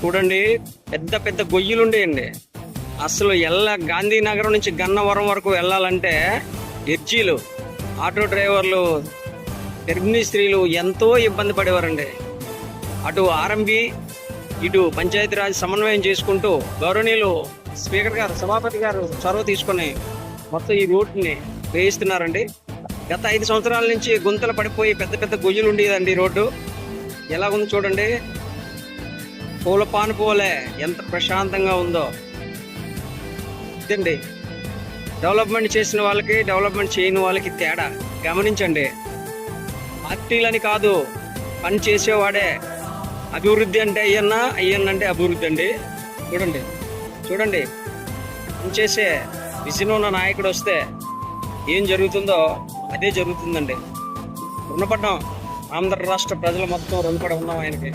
చూడండి, పెద్ద పెద్ద గొయ్యిలు ఉండేయండి. అసలు గాంధీనగరం నుంచి గన్నవరం వరకు వెళ్ళాలంటే ఎర్జీలు, ఆటో డ్రైవర్లు, గర్భిణీ స్త్రీలు ఎంతో ఇబ్బంది పడేవారండి. అటు ఆర్ఎంబి, ఇటు పంచాయతీరాజ్ సమన్వయం చేసుకుంటూ గౌరవనీయులు స్పీకర్ గారు, సభాపతి గారు చొరవ తీసుకుని మొత్తం ఈ రోడ్డుని వేయిస్తున్నారండి. గత 5 సంవత్సరాల నుంచి గుంతలు పడిపోయి పెద్ద పెద్ద గొయ్యలు ఉండేదండి. రోడ్డు ఎలా ఉంది చూడండి, పూల పాను పోలే ఎంత ప్రశాంతంగా ఉందో. ఇదండి డెవలప్మెంట్ చేసిన వాళ్ళకి, డెవలప్మెంట్ చేయని వాళ్ళకి తేడా గమనించండి. పార్టీలని కాదు, పని చేసేవాడే అభివృద్ధి అంటే అయ్యన్నంటే అభివృద్ధి అండి. చూడండి చూడండి, పని చేసే విజన్ ఉన్న నాయకుడు వస్తే ఏం జరుగుతుందో అదే జరుగుతుందండి. రుణపడ్డాం, ఆంధ్ర రాష్ట్ర ప్రజలు మొత్తం రుణపడి ఉన్నాం ఆయనకి.